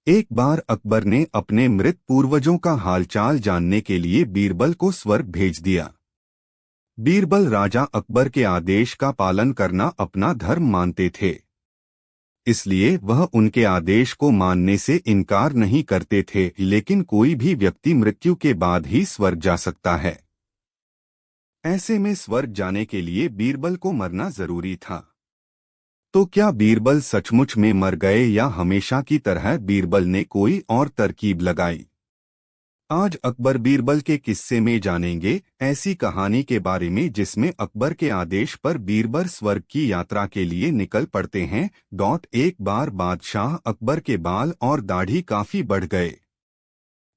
एक बार अकबर ने अपने मृत पूर्वजों का हालचाल जानने के लिए बीरबल को स्वर्ग भेज दिया। बीरबल राजा अकबर के आदेश का पालन करना अपना धर्म मानते थे, इसलिए वह उनके आदेश को मानने से इनकार नहीं करते थे। लेकिन कोई भी व्यक्ति मृत्यु के बाद ही स्वर्ग जा सकता है। ऐसे में स्वर्ग जाने के लिए बीरबल को मरना जरूरी था। तो क्या बीरबल सचमुच में मर गए या हमेशा की तरह बीरबल ने कोई और तरकीब लगाई? आज अकबर बीरबल के किस्से में जानेंगे, ऐसी कहानी के बारे में जिसमें अकबर के आदेश पर बीरबल स्वर्ग की यात्रा के लिए निकल पड़ते हैं। एक बार बादशाह अकबर के बाल और दाढ़ी काफी बढ़ गए।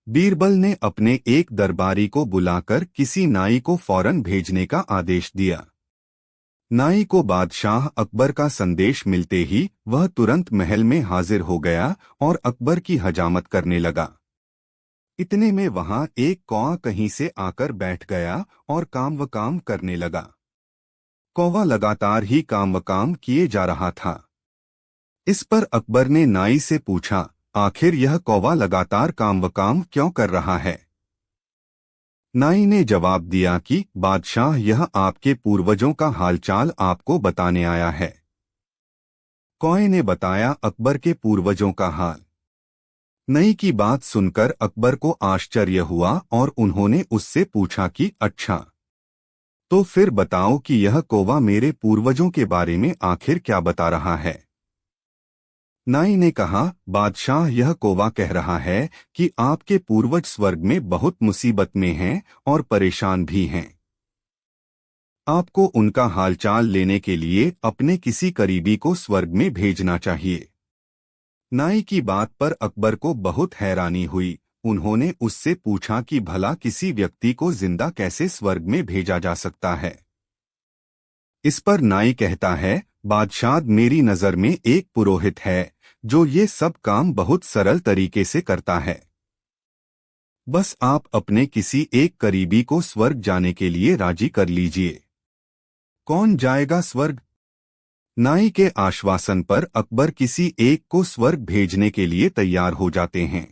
बीरबल ने अपने एक दरबारी को बुलाकर किसी नाई को फौरन भेजने का आदेश दिया। नाई को बादशाह अकबर का संदेश मिलते ही वह तुरंत महल में हाजिर हो गया और अकबर की हजामत करने लगा। इतने में वहां एक कौवा कहीं से आकर बैठ गया और काम व काम करने लगा। कौवा लगातार ही काम व काम किए जा रहा था। इस पर अकबर ने नाई से पूछा, आखिर यह कौवा लगातार काम व काम क्यों कर रहा है? नाई ने जवाब दिया कि बादशाह, यह आपके पूर्वजों का हालचाल आपको बताने आया है। कौवे ने बताया अकबर के पूर्वजों का हाल। नाई की बात सुनकर अकबर को आश्चर्य हुआ और उन्होंने उससे पूछा कि अच्छा, तो फिर बताओ कि यह कौवा मेरे पूर्वजों के बारे में आखिर क्या बता रहा है? नाई ने कहा, बादशाह, यह कौवा कह रहा है कि आपके पूर्वज स्वर्ग में बहुत मुसीबत में हैं और परेशान भी हैं। आपको उनका हालचाल लेने के लिए अपने किसी करीबी को स्वर्ग में भेजना चाहिए। नाई की बात पर अकबर को बहुत हैरानी हुई। उन्होंने उससे पूछा कि भला किसी व्यक्ति को जिंदा कैसे स्वर्ग में भेजा जा सकता है? इस पर नाई कहता है, बादशाह, मेरी नजर में एक पुरोहित है जो ये सब काम बहुत सरल तरीके से करता है। बस आप अपने किसी एक करीबी को स्वर्ग जाने के लिए राजी कर लीजिए। कौन जाएगा स्वर्ग? नाई के आश्वासन पर अकबर किसी एक को स्वर्ग भेजने के लिए तैयार हो जाते हैं।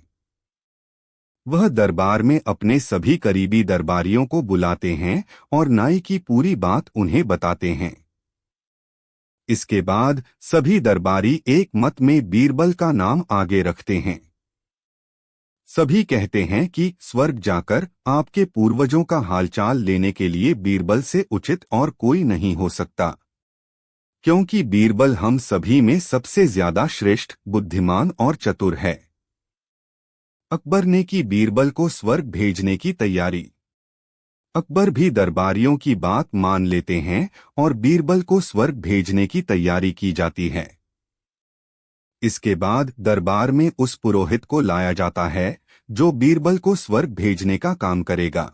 वह दरबार में अपने सभी करीबी दरबारियों को बुलाते हैं और नाई की पूरी बात उन्हें बताते हैं। इसके बाद सभी दरबारी एक मत में बीरबल का नाम आगे रखते हैं। सभी कहते हैं कि स्वर्ग जाकर आपके पूर्वजों का हालचाल लेने के लिए बीरबल से उचित और कोई नहीं हो सकता, क्योंकि बीरबल हम सभी में सबसे ज्यादा श्रेष्ठ, बुद्धिमान और चतुर है। अकबर ने की बीरबल को स्वर्ग भेजने की तैयारी। अकबर भी दरबारियों की बात मान लेते हैं और बीरबल को स्वर्ग भेजने की तैयारी की जाती है। इसके बाद दरबार में उस पुरोहित को लाया जाता है जो बीरबल को स्वर्ग भेजने का काम करेगा।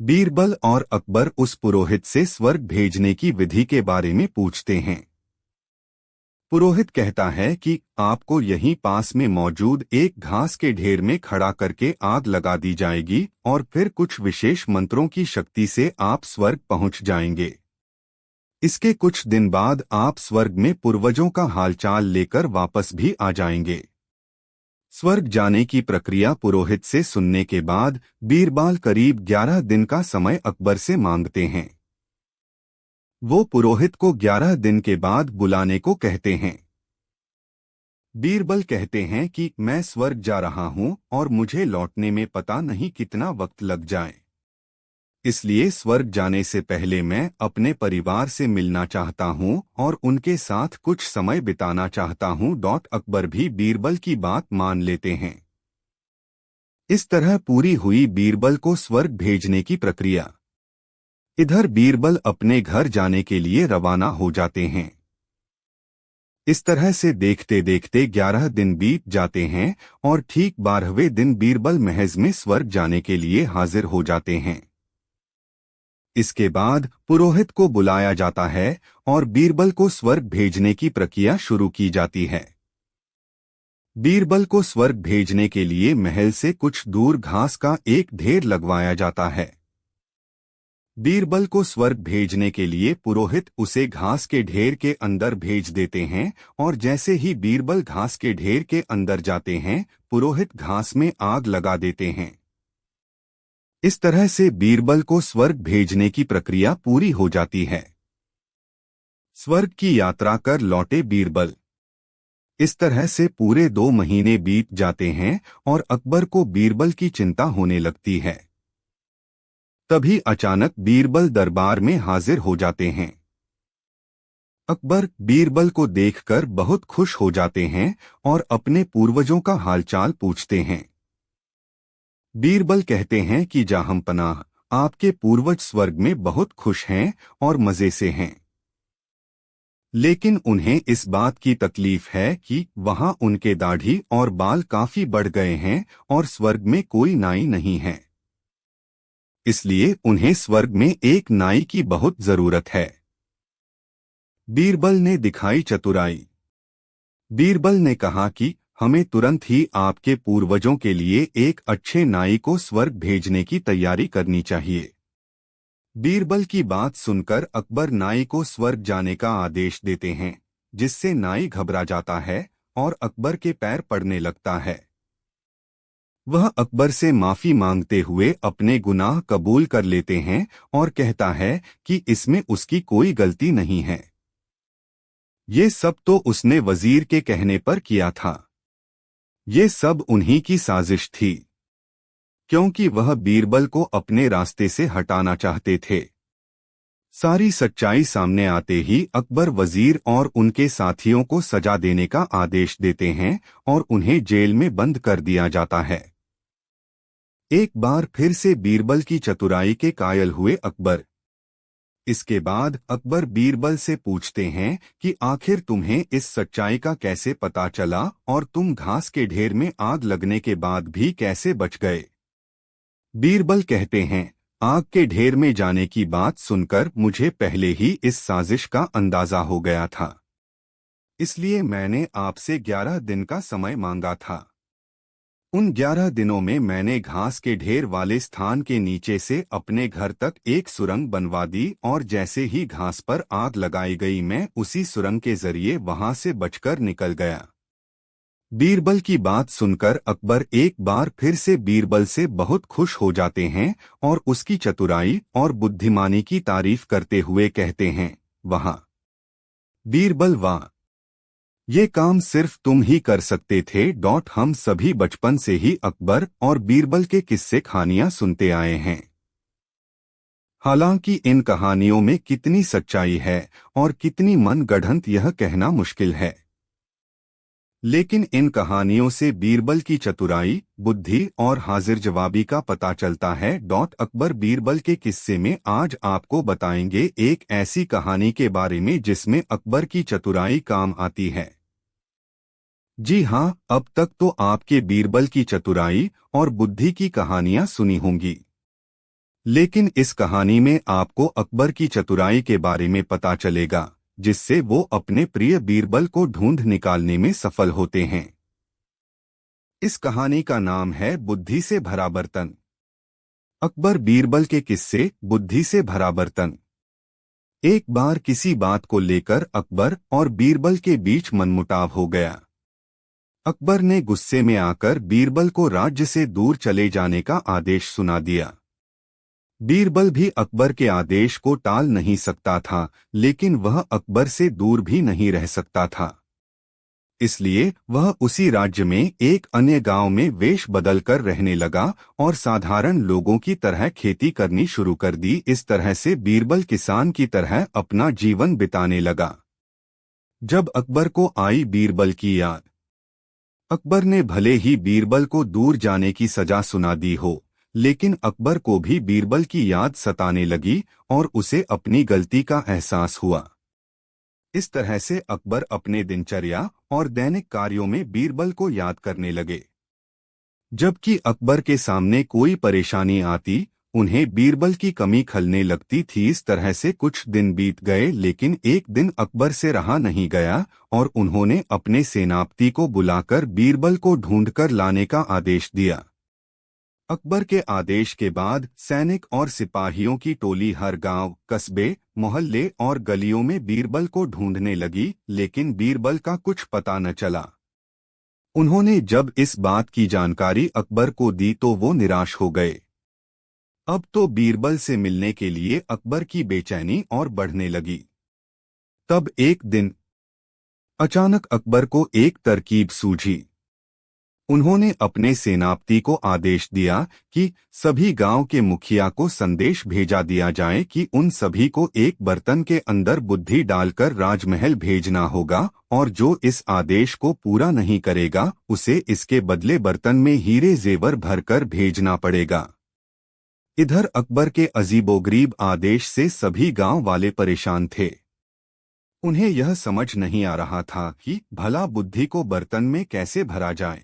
बीरबल और अकबर उस पुरोहित से स्वर्ग भेजने की विधि के बारे में पूछते हैं। पुरोहित कहता है कि आपको यहीं पास में मौजूद एक घास के ढेर में खड़ा करके आग लगा दी जाएगी और फिर कुछ विशेष मंत्रों की शक्ति से आप स्वर्ग पहुंच जाएंगे। इसके कुछ दिन बाद आप स्वर्ग में पूर्वजों का हालचाल लेकर वापस भी आ जाएंगे। स्वर्ग जाने की प्रक्रिया पुरोहित से सुनने के बाद बीरबल करीब 11 दिन का समय अकबर से मांगते हैं। वो पुरोहित को 11 दिन के बाद बुलाने को कहते हैं। बीरबल कहते हैं कि मैं स्वर्ग जा रहा हूं और मुझे लौटने में पता नहीं कितना वक्त लग जाए, इसलिए स्वर्ग जाने से पहले मैं अपने परिवार से मिलना चाहता हूं और उनके साथ कुछ समय बिताना चाहता हूं। अकबर भी बीरबल की बात मान लेते हैं। इस तरह पूरी हुई बीरबल को स्वर्ग भेजने की प्रक्रिया। इधर बीरबल अपने घर जाने के लिए रवाना हो जाते हैं। इस तरह से देखते देखते 11 दिन बीत जाते हैं और ठीक 12वें दिन बीरबल महज में स्वर्ग जाने के लिए हाजिर हो जाते हैं। इसके बाद पुरोहित को बुलाया जाता है और बीरबल को स्वर्ग भेजने की प्रक्रिया शुरू की जाती है। बीरबल को स्वर्ग भेजने के लिए महल से कुछ दूर घास का एक ढेर लगवाया जाता है। बीरबल को स्वर्ग भेजने के लिए पुरोहित उसे घास के ढेर के अंदर भेज देते हैं और जैसे ही बीरबल घास के ढेर के अंदर जाते हैं पुरोहित घास में आग लगा देते हैं। इस तरह से बीरबल को स्वर्ग भेजने की प्रक्रिया पूरी हो जाती है। स्वर्ग की यात्रा कर लौटे बीरबल। इस तरह से पूरे 2 महीने बीत जाते हैं और अकबर को बीरबल की चिंता होने लगती है। तभी अचानक बीरबल दरबार में हाजिर हो जाते हैं। अकबर बीरबल को देखकर बहुत खुश हो जाते हैं और अपने पूर्वजों का हालचाल पूछते हैं। बीरबल कहते हैं कि जहांपनाह, आपके पूर्वज स्वर्ग में बहुत खुश हैं और मजे से हैं। लेकिन उन्हें इस बात की तकलीफ है कि वहां उनके दाढ़ी और बाल काफी बढ़ गए हैं और स्वर्ग में कोई नाई नहीं है। इसलिए उन्हें स्वर्ग में एक नाई की बहुत जरूरत है। बीरबल ने दिखाई चतुराई। बीरबल ने कहा कि हमें तुरंत ही आपके पूर्वजों के लिए एक अच्छे नाई को स्वर्ग भेजने की तैयारी करनी चाहिए। बीरबल की बात सुनकर अकबर नाई को स्वर्ग जाने का आदेश देते हैं, जिससे नाई घबरा जाता है और अकबर के पैर पड़ने लगता है। वह अकबर से माफी मांगते हुए अपने गुनाह कबूल कर लेते हैं और कहता है कि इसमें उसकी कोई गलती नहीं है। ये सब तो उसने वजीर के कहने पर किया था। ये सब उन्हीं की साजिश थी, क्योंकि वह बीरबल को अपने रास्ते से हटाना चाहते थे। सारी सच्चाई सामने आते ही अकबर वजीर और उनके साथियों को सजा देने का आदेश देते हैं और उन्हें जेल में बंद कर दिया जाता है। एक बार फिर से बीरबल की चतुराई के कायल हुए अकबर। इसके बाद अकबर बीरबल से पूछते हैं कि आखिर तुम्हें इस सच्चाई का कैसे पता चला और तुम घास के ढेर में आग लगने के बाद भी कैसे बच गए। बीरबल कहते हैं, आग के ढेर में जाने की बात सुनकर मुझे पहले ही इस साजिश का अंदाजा हो गया था, इसलिए मैंने आपसे 11 दिन का समय मांगा था। उन 11 दिनों में मैंने घास के ढेर वाले स्थान के नीचे से अपने घर तक एक सुरंग बनवा दी और जैसे ही घास पर आग लगाई गई मैं उसी सुरंग के जरिए वहां से बचकर निकल गया। बीरबल की बात सुनकर अकबर एक बार फिर से बीरबल से बहुत खुश हो जाते हैं और उसकी चतुराई और बुद्धिमानी की तारीफ करते हुए कहते हैं, वाह बीरबल वाह, ये काम सिर्फ तुम ही कर सकते थे। हम सभी बचपन से ही अकबर और बीरबल के किस्से कहानियां सुनते आए हैं। हालांकि इन कहानियों में कितनी सच्चाई है और कितनी मनगढ़ंत यह कहना मुश्किल है, लेकिन इन कहानियों से बीरबल की चतुराई, बुद्धि और हाजिर जवाबी का पता चलता है। अकबर बीरबल के किस्से में आज आपको बताएंगे एक ऐसी कहानी के बारे में जिसमें अकबर की चतुराई काम आती है। जी हाँ, अब तक तो आपके बीरबल की चतुराई और बुद्धि की कहानियां सुनी होंगी, लेकिन इस कहानी में आपको अकबर की चतुराई के बारे में पता चलेगा, जिससे वो अपने प्रिय बीरबल को ढूंढ निकालने में सफल होते हैं। इस कहानी का नाम है बुद्धि से भरा बर्तन। अकबर बीरबल के किस्से, बुद्धि से भरा बर्तन। एक बार किसी बात को लेकर अकबर और बीरबल के बीच मनमुटाव हो गया। अकबर ने गुस्से में आकर बीरबल को राज्य से दूर चले जाने का आदेश सुना दिया। बीरबल भी अकबर के आदेश को टाल नहीं सकता था, लेकिन वह अकबर से दूर भी नहीं रह सकता था। इसलिए वह उसी राज्य में एक अन्य गांव में वेश बदलकर रहने लगा और साधारण लोगों की तरह खेती करनी शुरू कर दी। इस तरह से बीरबल किसान की तरह अपना जीवन बिताने लगा। जब अकबर को आई बीरबल की याद, अकबर ने भले ही बीरबल को दूर जाने की सजा सुना दी हो, लेकिन अकबर को भी बीरबल की याद सताने लगी और उसे अपनी गलती का एहसास हुआ। इस तरह से अकबर अपने दिनचर्या और दैनिक कार्यों में बीरबल को याद करने लगे। जबकि अकबर के सामने कोई परेशानी आती, उन्हें बीरबल की कमी खलने लगती थी। इस तरह से कुछ दिन बीत गए, लेकिन एक दिन अकबर से रहा नहीं गया और उन्होंने अपने सेनापति को बुलाकर बीरबल को ढूंढकर लाने का आदेश दिया। अकबर के आदेश के बाद सैनिक और सिपाहियों की टोली हर गांव, कस्बे, मोहल्ले और गलियों में बीरबल को ढूंढने लगी, लेकिन बीरबल का कुछ पता न चला। उन्होंने जब इस बात की जानकारी अकबर को दी तो वो निराश हो गए। अब तो बीरबल से मिलने के लिए अकबर की बेचैनी और बढ़ने लगी। तब एक दिन अचानक अकबर को एक तरकीब सूझी। उन्होंने अपने सेनापति को आदेश दिया कि सभी गांव के मुखिया को संदेश भेजा दिया जाए कि उन सभी को एक बर्तन के अंदर बुद्धि डालकर राजमहल भेजना होगा, और जो इस आदेश को पूरा नहीं करेगा उसे इसके बदले बर्तन में हीरे जेवर भरकर भेजना पड़ेगा। इधर अकबर के अजीबोगरीब आदेश से सभी गांव वाले परेशान थे। उन्हें यह समझ नहीं आ रहा था कि भला बुद्धि को बर्तन में कैसे भरा जाए,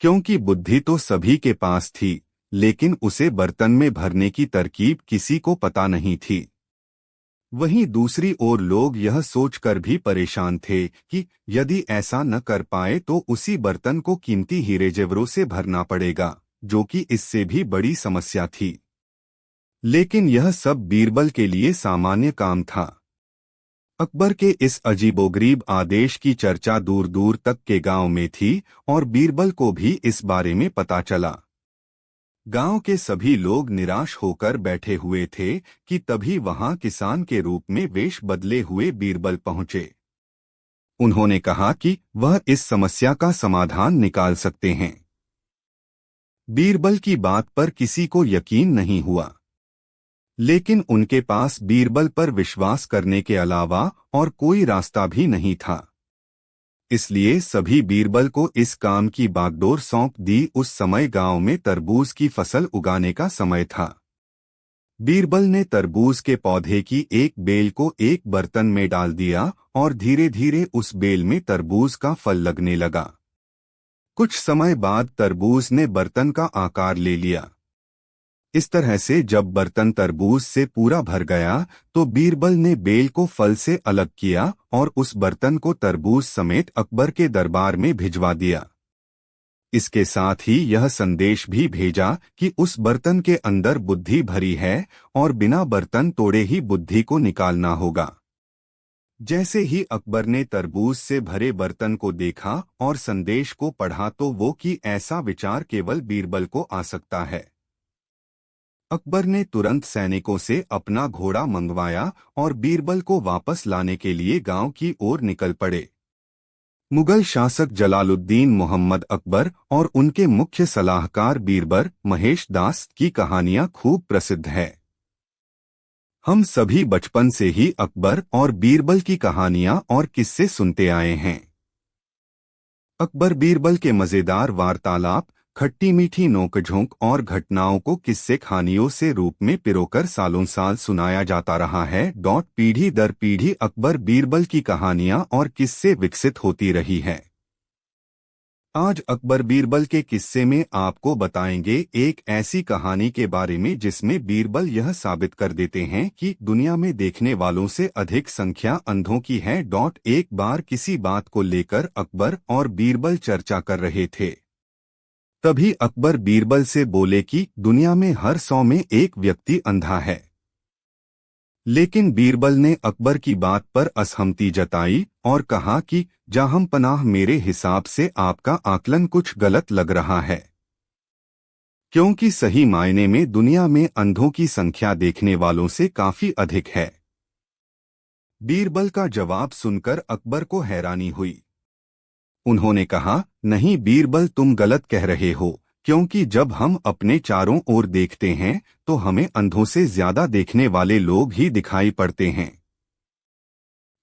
क्योंकि बुद्धि तो सभी के पास थी, लेकिन उसे बर्तन में भरने की तरकीब किसी को पता नहीं थी। वहीं दूसरी ओर लोग यह सोचकर भी परेशान थे कि यदि ऐसा न कर पाए तो उसी बर्तन को कीमती हीरे जेवरों से भरना पड़ेगा, जो कि इससे भी बड़ी समस्या थी। लेकिन यह सब बीरबल के लिए सामान्य काम था। अकबर के इस अजीबोगरीब आदेश की चर्चा दूर दूर तक के गांव में थी और बीरबल को भी इस बारे में पता चला। गांव के सभी लोग निराश होकर बैठे हुए थे कि तभी वहां किसान के रूप में वेश बदले हुए बीरबल पहुंचे। उन्होंने कहा कि वह इस समस्या का समाधान निकाल सकते हैं। बीरबल की बात पर किसी को यकीन नहीं हुआ, लेकिन उनके पास बीरबल पर विश्वास करने के अलावा और कोई रास्ता भी नहीं था। इसलिए सभी बीरबल को इस काम की बागडोर सौंप दी। उस समय गांव में तरबूज की फसल उगाने का समय था। बीरबल ने तरबूज के पौधे की एक बेल को एक बर्तन में डाल दिया और धीरे धीरे उस बेल में तरबूज का फल लगने लगा। कुछ समय बाद तरबूज ने बर्तन का आकार ले लिया। इस तरह से जब बर्तन तरबूज से पूरा भर गया तो बीरबल ने बेल को फल से अलग किया और उस बर्तन को तरबूज समेत अकबर के दरबार में भिजवा दिया। इसके साथ ही यह संदेश भी भेजा कि उस बर्तन के अंदर बुद्धि भरी है और बिना बर्तन तोड़े ही बुद्धि को निकालना होगा। जैसे ही अकबर ने तरबूज से भरे बर्तन को देखा और संदेश को पढ़ा तो वो कि ऐसा विचार केवल बीरबल को आ सकता है। अकबर ने तुरंत सैनिकों से अपना घोड़ा मंगवाया और बीरबल को वापस लाने के लिए गांव की ओर निकल पड़े। मुगल शासक जलालुद्दीन मोहम्मद अकबर और उनके मुख्य सलाहकार बीरबल महेश दास की कहानियां खूब प्रसिद्ध है। हम सभी बचपन से ही अकबर और बीरबल की कहानियां और किस्से सुनते आए हैं। अकबर बीरबल के मजेदार वार्तालाप, खट्टी मीठी नोकझोंक और घटनाओं को किस्से कहानियों से रूप में पिरोकर सालों साल सुनाया जाता रहा है। पीढ़ी दर पीढ़ी अकबर बीरबल की कहानियां और किस्से विकसित होती रही है। आज अकबर बीरबल के किस्से में आपको बताएंगे एक ऐसी कहानी के बारे में जिसमें बीरबल यह साबित कर देते हैं कि दुनिया में देखने वालों से अधिक संख्या अंधों की है। एक बार किसी बात को लेकर अकबर और बीरबल चर्चा कर रहे थे। तभी अकबर बीरबल से बोले कि दुनिया में हर 100 में एक व्यक्ति अंधा है। लेकिन बीरबल ने अकबर की बात पर असहमति जताई और कहा कि जाहम पनाह, मेरे हिसाब से आपका आकलन कुछ गलत लग रहा है, क्योंकि सही मायने में दुनिया में अंधों की संख्या देखने वालों से काफी अधिक है। बीरबल का जवाब सुनकर अकबर को हैरानी हुई। उन्होंने कहा, नहीं बीरबल, तुम गलत कह रहे हो, क्योंकि जब हम अपने चारों ओर देखते हैं तो हमें अंधों से ज्यादा देखने वाले लोग ही दिखाई पड़ते हैं।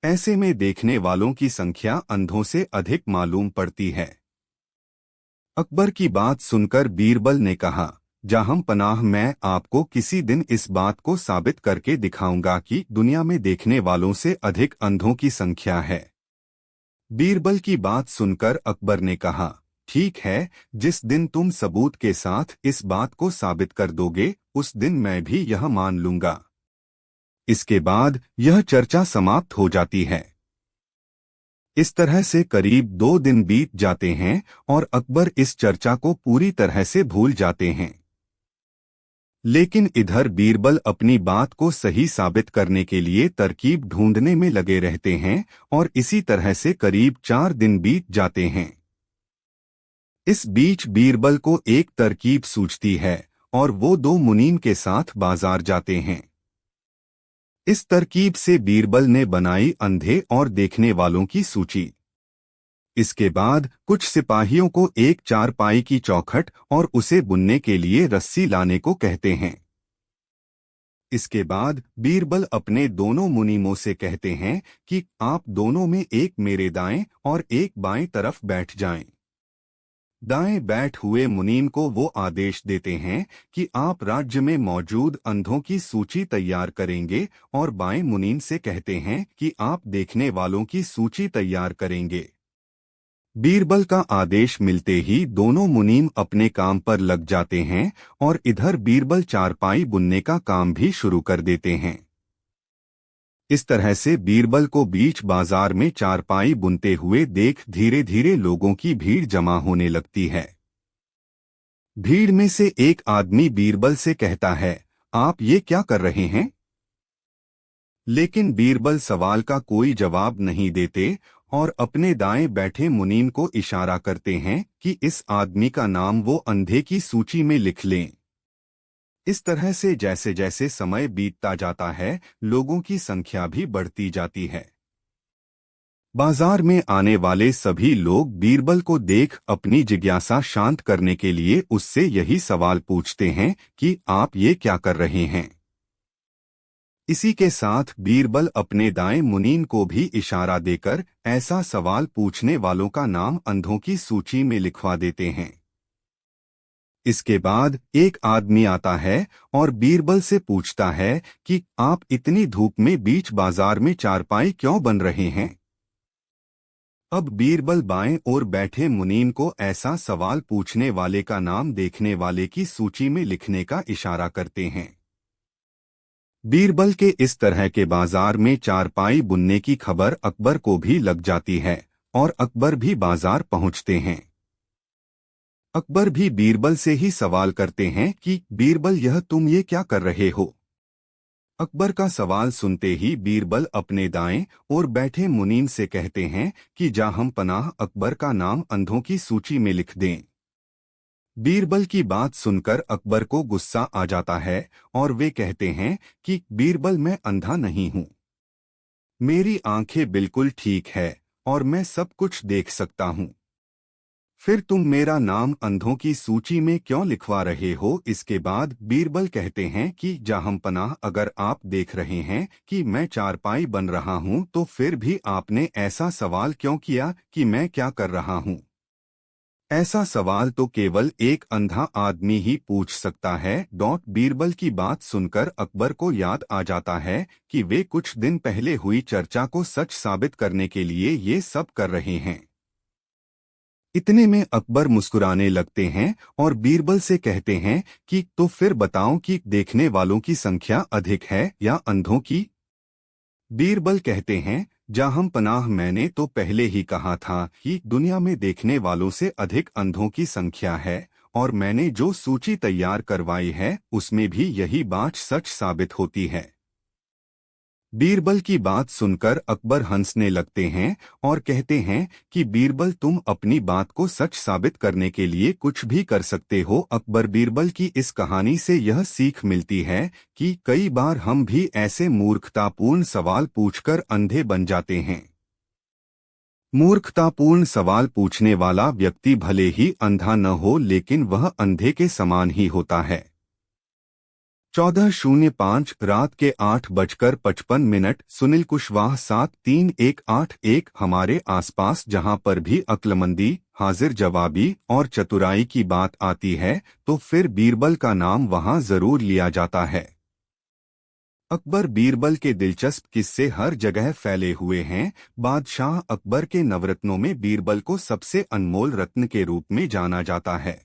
ऐसे में देखने वालों की संख्या अंधों से अधिक मालूम पड़ती है। अकबर की बात सुनकर बीरबल ने कहा, जाहम पनाह, मैं आपको किसी दिन इस बात को साबित करके दिखाऊंगा कि दुनिया में देखने वालों से अधिक अंधों की संख्या है। बीरबल की बात सुनकर अकबर ने कहा, ठीक है, जिस दिन तुम सबूत के साथ इस बात को साबित कर दोगे उस दिन मैं भी यह मान लूंगा। इसके बाद यह चर्चा समाप्त हो जाती है। इस तरह से करीब 2 दिन बीत जाते हैं और अकबर इस चर्चा को पूरी तरह से भूल जाते हैं। लेकिन इधर बीरबल अपनी बात को सही साबित करने के लिए तरकीब ढूंढने में लगे रहते हैं और इसी तरह से करीब 4 दिन बीत जाते हैं। इस बीच बीरबल को एक तरकीब सूझती है और वो दो मुनीम के साथ बाजार जाते हैं। इस तरकीब से बीरबल ने बनाई अंधे और देखने वालों की सूची। इसके बाद कुछ सिपाहियों को एक चारपाई की चौखट और उसे बुनने के लिए रस्सी लाने को कहते हैं। इसके बाद बीरबल अपने दोनों मुनीमों से कहते हैं कि आप दोनों में एक मेरे दाएं और एक बाएं तरफ बैठ जाएं। दाएं बैठ हुए मुनीम को वो आदेश देते हैं कि आप राज्य में मौजूद अंधों की सूची तैयार करेंगे और बाएं मुनीम से कहते हैं कि आप देखने वालों की सूची तैयार करेंगे। बीरबल का आदेश मिलते ही दोनों मुनीम अपने काम पर लग जाते हैं और इधर बीरबल चारपाई बुनने का काम भी शुरू कर देते हैं। इस तरह से बीरबल को बीच बाजार में चारपाई बुनते हुए देख धीरे धीरे लोगों की भीड़ जमा होने लगती है। भीड़ में से एक आदमी बीरबल से कहता है, आप ये क्या कर रहे हैं? लेकिन बीरबल सवाल का कोई जवाब नहीं देते और अपने दाएं बैठे मुनीम को इशारा करते हैं कि इस आदमी का नाम वो अंधे की सूची में लिख लें। इस तरह से जैसे जैसे समय बीतता जाता है, लोगों की संख्या भी बढ़ती जाती है। बाजार में आने वाले सभी लोग बीरबल को देख अपनी जिज्ञासा शांत करने के लिए उससे यही सवाल पूछते हैं कि आप ये क्या कर रहे हैं? इसी के साथ बीरबल अपने दाएं मुनीम को भी इशारा देकर ऐसा सवाल पूछने वालों का नाम अंधों की सूची में लिखवा देते हैं। इसके बाद एक आदमी आता है और बीरबल से पूछता है कि आप इतनी धूप में बीच बाजार में चारपाई क्यों बन रहे हैं? अब बीरबल बाएं ओर बैठे मुनीम को ऐसा सवाल पूछने वाले का नाम देखने वाले की सूची में लिखने का इशारा करते हैं। बीरबल के इस तरह के बाजार में चारपाई बुनने की खबर अकबर को भी लग जाती है और अकबर भी बाजार पहुंचते हैं। अकबर भी बीरबल से ही सवाल करते हैं कि बीरबल यह तुम ये क्या कर रहे हो? अकबर का सवाल सुनते ही बीरबल अपने दाएं और बैठे मुनीम से कहते हैं कि जाहम पनाह अकबर का नाम अंधों की सूची में लिख दें। बीरबल की बात सुनकर अकबर को गुस्सा आ जाता है और वे कहते हैं कि बीरबल मैं अंधा नहीं हूँ। मेरी आंखें बिल्कुल ठीक है और मैं सब कुछ देख सकता हूँ। फिर तुम मेरा नाम अंधों की सूची में क्यों लिखवा रहे हो? इसके बाद बीरबल कहते हैं कि जाहम पनाह अगर आप देख रहे हैं कि मैं चारपाई बन रहा हूँ तो फिर भी आपने ऐसा सवाल क्यों किया कि मैं क्या कर रहा हूँ? ऐसा सवाल तो केवल एक अंधा आदमी ही पूछ सकता है। बीरबल की बात सुनकर अकबर को याद आ जाता है कि वे कुछ दिन पहले हुई चर्चा को सच साबित करने के लिए ये सब कर रहे हैं। इतने में अकबर मुस्कुराने लगते हैं और बीरबल से कहते हैं कि तो फिर बताओ कि देखने वालों की संख्या अधिक है या अंधों की? बीरबल कहते हैं, जाहम पनाह मैंने तो पहले ही कहा था कि दुनिया में देखने वालों से अधिक अंधों की संख्या है और मैंने जो सूची तैयार करवाई है उसमें भी यही बात सच साबित होती है। बीरबल की बात सुनकर अकबर हंसने लगते हैं और कहते हैं कि बीरबल तुम अपनी बात को सच साबित करने के लिए कुछ भी कर सकते हो। अकबर बीरबल की इस कहानी से यह सीख मिलती है कि कई बार हम भी ऐसे मूर्खतापूर्ण सवाल पूछकर अंधे बन जाते हैं। मूर्खतापूर्ण सवाल पूछने वाला व्यक्ति भले ही अंधा न हो लेकिन वह अंधे के समान ही होता है। 14:05 रात के 8:55 सुनील कुशवाहा 738181 हमारे आसपास जहां पर भी अक्लमंदी, हाजिर जवाबी और चतुराई की बात आती है तो फिर बीरबल का नाम वहां जरूर लिया जाता है। अकबर बीरबल के दिलचस्प किस्से हर जगह फैले हुए हैं। बादशाह अकबर के नवरत्नों में बीरबल को सबसे अनमोल रत्न के रूप में जाना जाता है।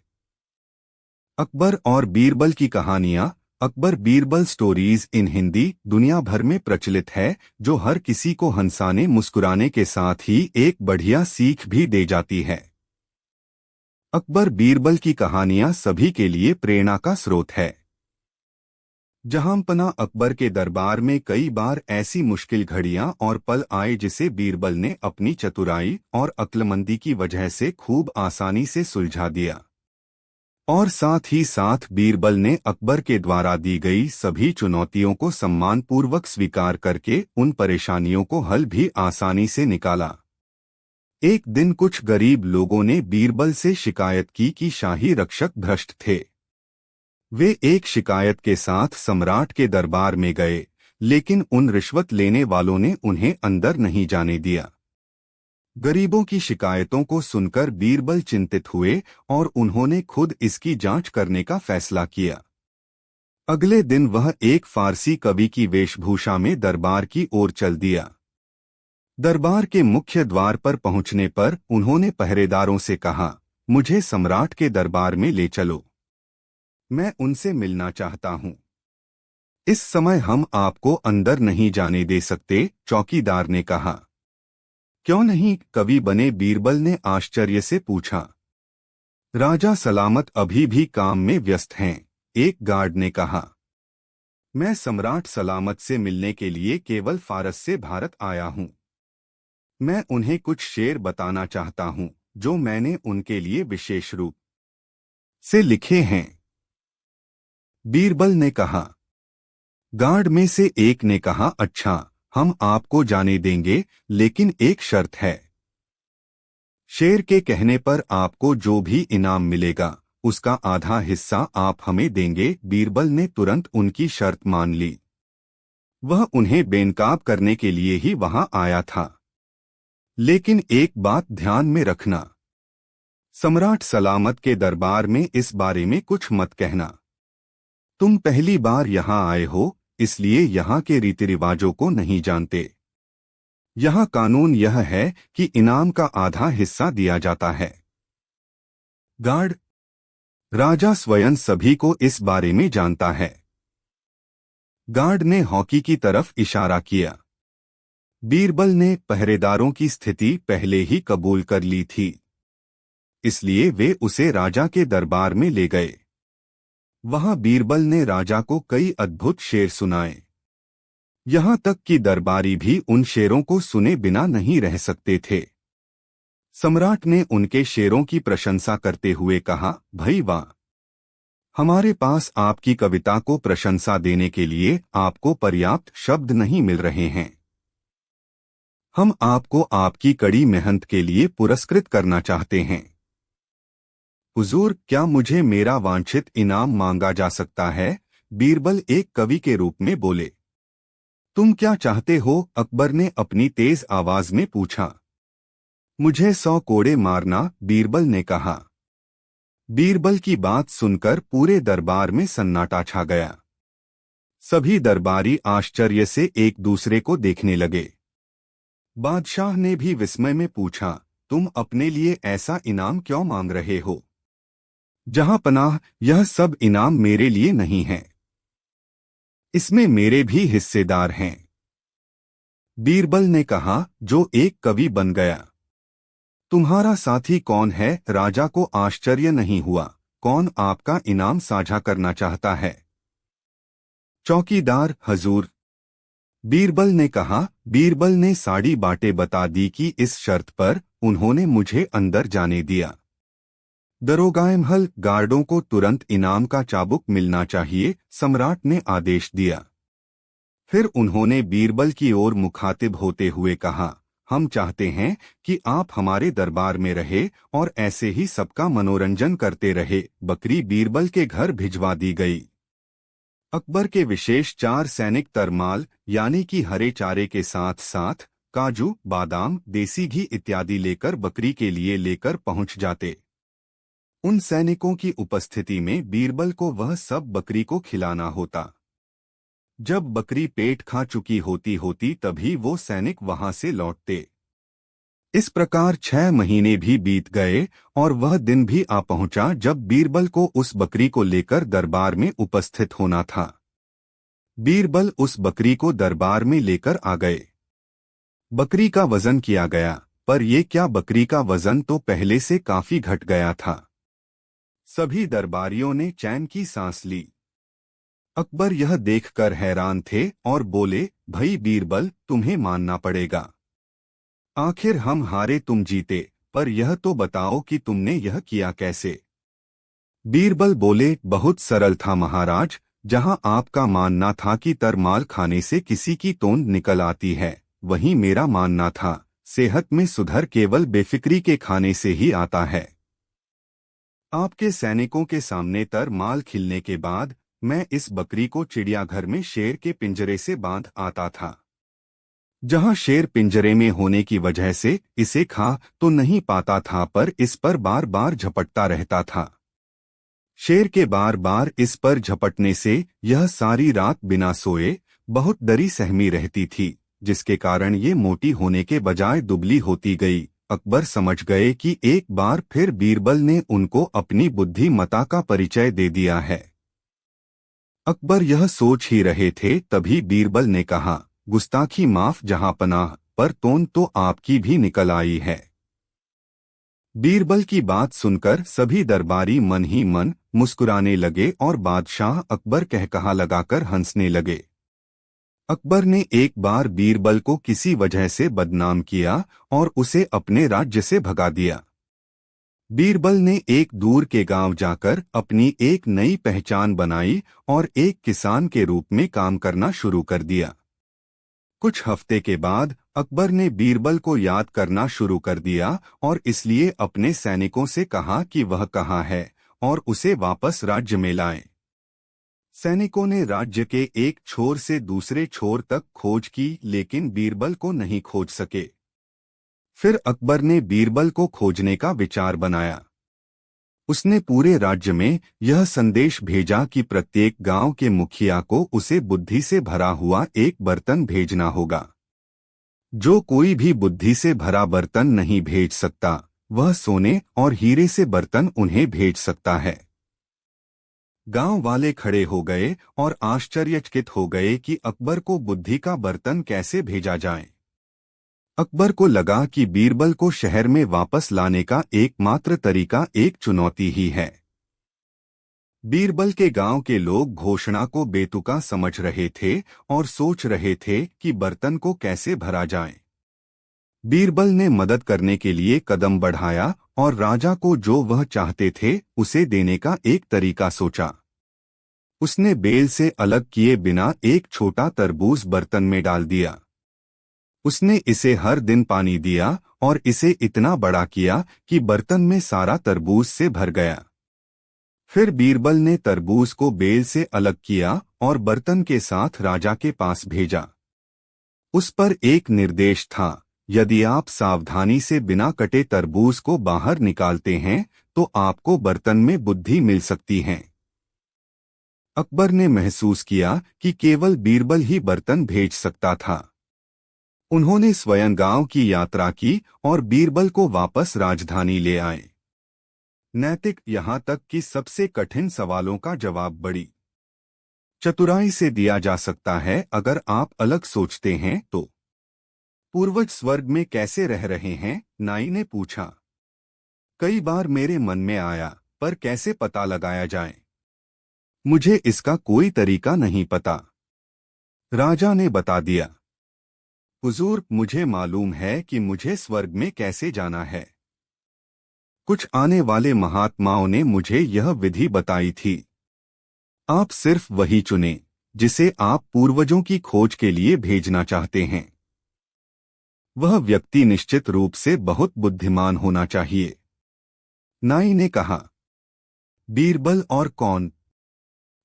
अकबर और बीरबल की कहानियां। अकबर बीरबल स्टोरीज इन हिंदी दुनिया भर में प्रचलित है, जो हर किसी को हंसाने मुस्कुराने के साथ ही एक बढ़िया सीख भी दे जाती है। अकबर बीरबल की कहानियां सभी के लिए प्रेरणा का स्रोत है। जहांपना अकबर के दरबार में कई बार ऐसी मुश्किल घड़ियां और पल आए जिसे बीरबल ने अपनी चतुराई और अक्लमंदी की वजह से खूब आसानी से सुलझा दिया। और साथ ही साथ बीरबल ने अकबर के द्वारा दी गई सभी चुनौतियों को सम्मानपूर्वक स्वीकार करके उन परेशानियों को हल भी आसानी से निकाला। एक दिन कुछ गरीब लोगों ने बीरबल से शिकायत की कि शाही रक्षक भ्रष्ट थे। वे एक शिकायत के साथ सम्राट के दरबार में गए, लेकिन उन रिश्वत लेने वालों ने उन्हें अंदर नहीं जाने दिया। गरीबों की शिकायतों को सुनकर बीरबल चिंतित हुए और उन्होंने खुद इसकी जांच करने का फैसला किया। अगले दिन वह एक फारसी कवि की वेशभूषा में दरबार की ओर चल दिया। दरबार के मुख्य द्वार पर पहुंचने पर उन्होंने पहरेदारों से कहा, मुझे सम्राट के दरबार में ले चलो, मैं उनसे मिलना चाहता हूं। इस समय हम आपको अंदर नहीं जाने दे सकते, चौकीदार ने कहा। क्यों नहीं, कवि बने बीरबल ने आश्चर्य से पूछा। राजा सलामत अभी भी काम में व्यस्त हैं, एक गार्ड ने कहा। मैं सम्राट सलामत से मिलने के लिए केवल फारस से भारत आया हूं। मैं उन्हें कुछ शेर बताना चाहता हूं, जो मैंने उनके लिए विशेष रूप से लिखे हैं, बीरबल ने कहा। गार्ड में से एक ने कहा, अच्छा, हम आपको जाने देंगे, लेकिन एक शर्त है। शेर के कहने पर आपको जो भी इनाम मिलेगा, उसका आधा हिस्सा आप हमें देंगे। बीरबल ने तुरंत उनकी शर्त मान ली। वह उन्हें बेनकाब करने के लिए ही वहां आया था। लेकिन एक बात ध्यान में रखना, सम्राट सलामत के दरबार में इस बारे में कुछ मत कहना। तुम पहली बार यहां आए हो, इसलिए यहाँ के रीति रिवाजों को नहीं जानते। यहाँ कानून यह है कि इनाम का आधा हिस्सा दिया जाता है। गार्ड, राजा स्वयं सभी को इस बारे में जानता है। गार्ड ने हॉकी की तरफ इशारा किया। बीरबल ने पहरेदारों की स्थिति पहले ही कबूल कर ली थी, इसलिए वे उसे राजा के दरबार में ले गए। वहां बीरबल ने राजा को कई अद्भुत शेर सुनाए। यहां तक कि दरबारी भी उन शेरों को सुने बिना नहीं रह सकते थे। सम्राट ने उनके शेरों की प्रशंसा करते हुए कहा, भई वाह, हमारे पास आपकी कविता को प्रशंसा देने के लिए आपको पर्याप्त शब्द नहीं मिल रहे हैं। हम आपको आपकी कड़ी मेहनत के लिए पुरस्कृत करना चाहते हैं। हुजूर, क्या मुझे मेरा वांछित इनाम मांगा जा सकता है? बीरबल एक कवि के रूप में बोले। तुम क्या चाहते हो? अकबर ने अपनी तेज आवाज में पूछा। मुझे 100 कोड़े मारना, बीरबल ने कहा। बीरबल की बात सुनकर पूरे दरबार में सन्नाटा छा गया। सभी दरबारी आश्चर्य से एक दूसरे को देखने लगे। बादशाह ने भी विस्मय में पूछा, तुम अपने लिए ऐसा इनाम क्यों मांग रहे हो? जहां पनाह, यह सब इनाम मेरे लिए नहीं है, इसमें मेरे भी हिस्सेदार हैं। बीरबल ने कहा, जो एक कवि बन गया। तुम्हारा साथी कौन है? राजा को आश्चर्य नहीं हुआ। कौन आपका इनाम साझा करना चाहता है? चौकीदार, हजूर, बीरबल ने कहा। बीरबल ने साड़ी बातें बता दी कि इस शर्त पर उन्होंने मुझे अंदर जाने दिया। दरोगाएमहल, गार्डों को तुरंत इनाम का चाबुक मिलना चाहिए, सम्राट ने आदेश दिया। फिर उन्होंने बीरबल की ओर मुखातिब होते हुए कहा, हम चाहते हैं कि आप हमारे दरबार में रहे और ऐसे ही सबका मनोरंजन करते रहे। बकरी बीरबल के घर भिजवा दी गई। अकबर के विशेष 4 सैनिक तरमाल यानी कि हरे चारे के साथ साथ काजू, बादाम, देसी घी इत्यादि लेकर बकरी के लिए लेकर पहुंच जाते। उन सैनिकों की उपस्थिति में बीरबल को वह सब बकरी को खिलाना होता। जब बकरी पेट खा चुकी होती तभी वो सैनिक वहां से लौटते। इस प्रकार 6 महीने भी बीत गए और वह दिन भी आ पहुंचा जब बीरबल को उस बकरी को लेकर दरबार में उपस्थित होना था। बीरबल उस बकरी को दरबार में लेकर आ गए। बकरी का वजन किया गया, पर यह क्या, बकरी का वजन तो पहले से काफी घट गया था। सभी दरबारियों ने चैन की सांस ली। अकबर यह देखकर हैरान थे और बोले, भाई बीरबल, तुम्हें मानना पड़ेगा। आखिर हम हारे तुम जीते, पर यह तो बताओ कि तुमने यह किया कैसे। बीरबल बोले, बहुत सरल था महाराज। जहां आपका मानना था कि तरमाल खाने से किसी की तोंद निकल आती है, वहीं मेरा मानना था सेहत में सुधार केवल बेफिक्री के खाने से ही आता है। आपके सैनिकों के सामने तरमाल खिलने के बाद मैं इस बकरी को चिड़ियाघर में शेर के पिंजरे से बांध आता था। जहां शेर पिंजरे में होने की वजह से इसे खा तो नहीं पाता था, पर इस पर बार बार झपटता रहता था। शेर के बार बार इस पर झपटने से यह सारी रात बिना सोए बहुत डरी सहमी रहती थी, जिसके कारण ये मोटी होने के बजाय दुबली होती गई। अकबर समझ गए कि एक बार फिर बीरबल ने उनको अपनी बुद्धिमत्ता का परिचय दे दिया है। अकबर यह सोच ही रहे थे, तभी बीरबल ने कहा, गुस्ताखी माफ जहांपनाह, पर तोंद तो आपकी भी निकल आई है। बीरबल की बात सुनकर सभी दरबारी मन ही मन मुस्कुराने लगे और बादशाह अकबर कहकहा लगाकर हंसने लगे। अकबर ने एक बार बीरबल को किसी वजह से बदनाम किया और उसे अपने राज्य से भगा दिया। बीरबल ने एक दूर के गांव जाकर अपनी एक नई पहचान बनाई और एक किसान के रूप में काम करना शुरू कर दिया। कुछ हफ्ते के बाद अकबर ने बीरबल को याद करना शुरू कर दिया और इसलिए अपने सैनिकों से कहा कि वह कहाँ है और उसे वापस राज्य में लाएं। सैनिकों ने राज्य के एक छोर से दूसरे छोर तक खोज की, लेकिन बीरबल को नहीं खोज सके। फिर अकबर ने बीरबल को खोजने का विचार बनाया। उसने पूरे राज्य में यह संदेश भेजा कि प्रत्येक गांव के मुखिया को उसे बुद्धि से भरा हुआ एक बर्तन भेजना होगा। जो कोई भी बुद्धि से भरा बर्तन नहीं भेज सकता, वह सोने और हीरे से बर्तन उन्हें भेज सकता है। गांव वाले खड़े हो गए और आश्चर्यचकित हो गए कि अकबर को बुद्धि का बर्तन कैसे भेजा जाए। अकबर को लगा कि बीरबल को शहर में वापस लाने का एकमात्र तरीका एक चुनौती ही है। बीरबल के गांव के लोग घोषणा को बेतुका समझ रहे थे और सोच रहे थे कि बर्तन को कैसे भरा जाए। बीरबल ने मदद करने के लिए कदम बढ़ाया और राजा को जो वह चाहते थे उसे देने का एक तरीका सोचा। उसने बेल से अलग किए बिना एक छोटा तरबूज बर्तन में डाल दिया। उसने इसे हर दिन पानी दिया और इसे इतना बड़ा किया कि बर्तन में सारा तरबूज से भर गया। फिर बीरबल ने तरबूज को बेल से अलग किया और बर्तन के साथ राजा के पास भेजा। उस पर एक निर्देश था, यदि आप सावधानी से बिना कटे तरबूज को बाहर निकालते हैं तो आपको बर्तन में बुद्धि मिल सकती है। अकबर ने महसूस किया कि केवल बीरबल ही बर्तन भेज सकता था। उन्होंने स्वयं गांव की यात्रा की और बीरबल को वापस राजधानी ले आए। नैतिक यहाँ तक कि सबसे कठिन सवालों का जवाब बड़ी चतुराई से दिया जा सकता है अगर आप अलग सोचते हैं तो। पूर्वज स्वर्ग में कैसे रह रहे हैं? नाई ने पूछा। कई बार मेरे मन में आया, पर कैसे पता लगाया जाए? मुझे इसका कोई तरीका नहीं पता। राजा ने बता दिया। हुजूर, मुझे मालूम है कि मुझे स्वर्ग में कैसे जाना है। कुछ आने वाले महात्माओं ने मुझे यह विधि बताई थी। आप सिर्फ वही चुनें जिसे आप पूर्वजों की खोज के लिए भेजना चाहते हैं। वह व्यक्ति निश्चित रूप से बहुत बुद्धिमान होना चाहिए। नाई ने कहा। बीरबल और कौन?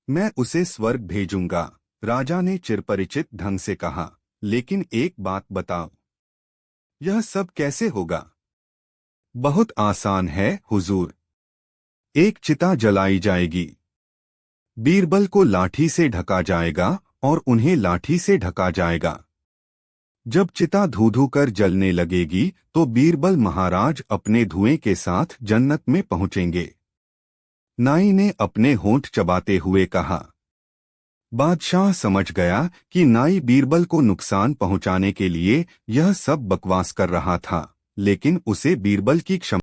मैं उसे स्वर्ग भेजूंगा, राजा ने चिरपरिचित ढंग से कहा। लेकिन एक बात बताओ, यह सब कैसे होगा? बहुत आसान है हुजूर। एक चिता जलाई जाएगी, बीरबल को लाठी से ढका जाएगा और उन्हें लाठी से ढका जाएगा। जब चिता धू धू कर जलने लगेगी तो बीरबल महाराज अपने धुएं के साथ जन्नत में पहुंचेंगे। नाई ने अपने होंठ चबाते हुए कहा। बादशाह समझ गया कि नाई बीरबल को नुकसान पहुंचाने के लिए यह सब बकवास कर रहा था, लेकिन उसे बीरबल की क्षमता